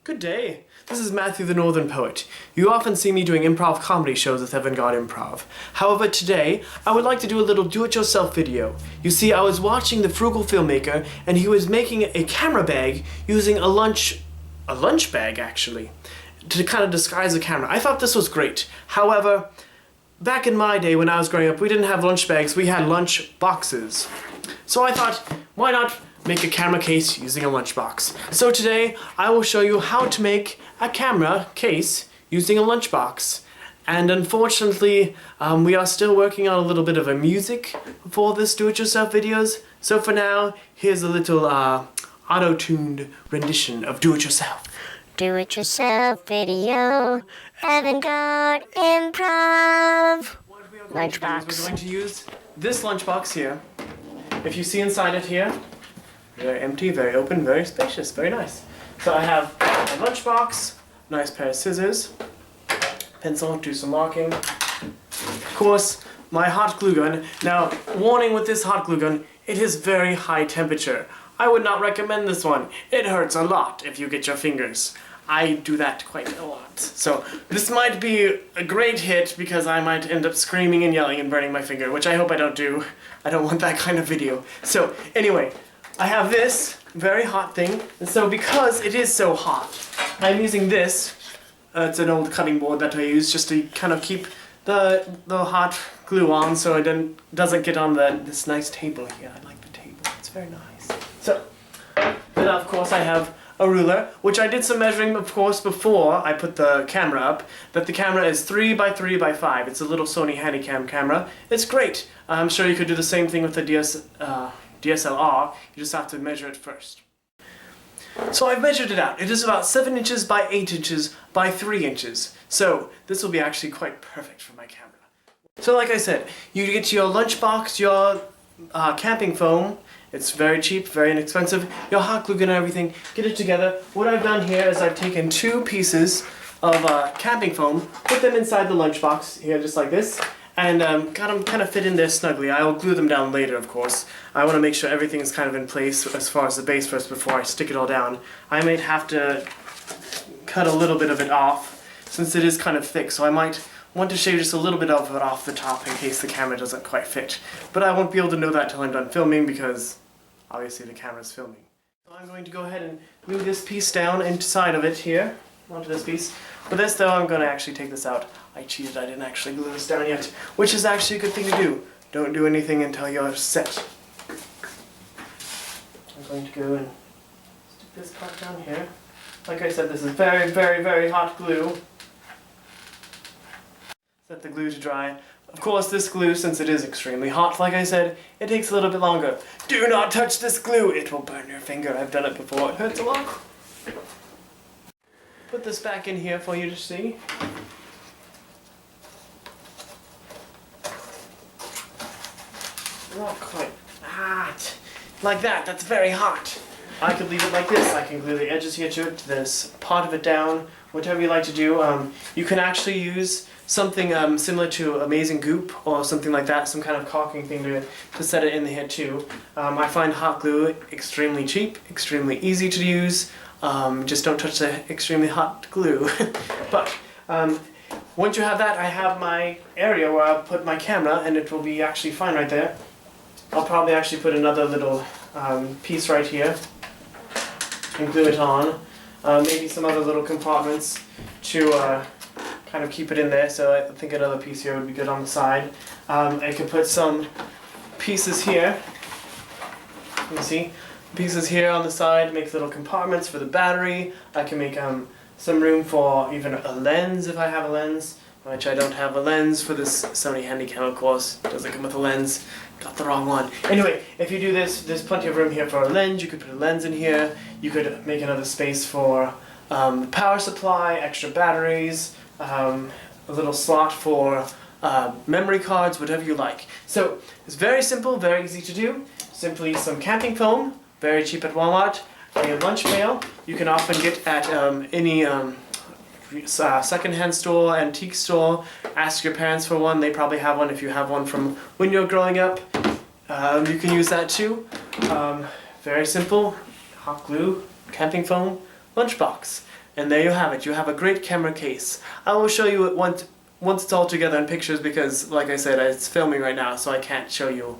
Good day. This is Matthew the Northern Poet. You often see me doing improv comedy shows with Avant-Garde Improv. However, today, I would like to do a little do-it-yourself video. You see, I was watching the Frugal Filmmaker, and he was making a camera bag using a lunch bag, actually, to kind of disguise the camera. I thought this was great. However, back in my day when I was growing up, we didn't have lunch bags, we had lunch boxes. So I thought, why not make a camera case using a lunchbox? So today, I will show you how to make a camera case using a lunchbox. And unfortunately, we are still working on a little bit of a music for this do-it-yourself videos. So for now, here's a little auto-tuned rendition of do-it-yourself. Do-it-yourself video, Avant-Garde Improv. Lunchbox. We're going to use this lunchbox here. If you see inside it here, very empty, very open, very spacious, very nice. So I have a lunchbox, nice pair of scissors, pencil, do some marking. Of course, my hot glue gun. Now, warning with this hot glue gun, it is very high temperature. I would not recommend this one. It hurts a lot if you get your fingers. I do that quite a lot. So this might be a great hit because I might end up screaming and yelling and burning my finger, which I hope I don't do. I don't want that kind of video. So anyway, I have this very hot thing, and so because it is so hot, I'm using this. It's an old cutting board that I use just to kind of keep the hot glue on so it doesn't get on this nice table here. I like the table, it's very nice. So, then of course I have a ruler, which I did some measuring of course before I put the camera up, that the camera is 3 by 3 by 5. It's a little Sony Handycam camera. It's great. I'm sure you could do the same thing with the DSLR, you just have to measure it first. So I've measured it out. It is about 7 inches by 8 inches by 3 inches. So this will be actually quite perfect for my camera. So like I said, you get your lunchbox, your camping foam. It's very cheap, very inexpensive. Your hot glue gun and everything. Get it together. What I've done here is I've taken 2 pieces of camping foam, put them inside the lunchbox here just like this, and got them kind of fit in there snugly. I'll glue them down later, of course. I want to make sure everything is kind of in place as far as the base first before I stick it all down. I might have to cut a little bit of it off since it is kind of thick, so I might want to shave just a little bit of it off the top in case the camera doesn't quite fit. But I won't be able to know that till I'm done filming because obviously the camera's filming. So I'm going to go ahead and glue this piece down inside of it here, onto this piece. For this though, I'm going to actually take this out. I cheated, I didn't actually glue this down yet, which is actually a good thing to do. Don't do anything until you're set. I'm going to go and stick this part down here. Like I said, this is very, very, very hot glue. Set the glue to dry. Of course, this glue, since it is extremely hot, like I said, it takes a little bit longer. Do not touch this glue, it will burn your finger. I've done it before, it hurts a lot. Put this back in here for you to see. Not quite hot. Like that, that's very hot. I could leave it like this. I can glue the edges here to it, to this part of it down, whatever you like to do. You can actually use something similar to Amazing Goop or something like that, some kind of caulking thing to set it in here too. I find hot glue extremely cheap, extremely easy to use. Just don't touch the extremely hot glue. But once you have that, I have my area where I'll put my camera and it will be actually fine right there. I'll probably actually put another little piece right here and glue it on. Maybe some other little compartments to kind of keep it in there, so I think another piece here would be good on the side. I could put some pieces here, you see, pieces here on the side, make little compartments for the battery. I can make some room for even a lens if I have a lens, which I don't have a lens for this Sony Handycam, of course. It doesn't come with a lens. Got the wrong one. Anyway, if you do this, there's plenty of room here for a lens. You could put a lens in here. You could make another space for power supply, extra batteries, a little slot for memory cards, whatever you like. So it's very simple, very easy to do. Simply some camping foam, very cheap at Walmart, a lunch pail. You can often get at any secondhand store, antique store. Ask your parents for one, they probably have one if you have one from when you're growing up. You can use that too. Very simple, hot glue, camping foam, lunchbox. And there you have it. You have a great camera case. I will show you it once it's all together in pictures because, like I said, it's filming right now, so I can't show you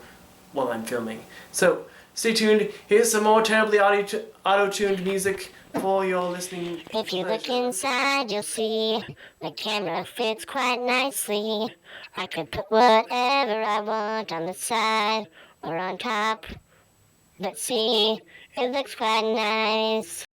while I'm filming. So, stay tuned. Here's some more terribly auto-tuned music for your listening. If you look inside, you'll see the camera fits quite nicely. I could put whatever I want on the side or on top. Let's see, it looks quite nice.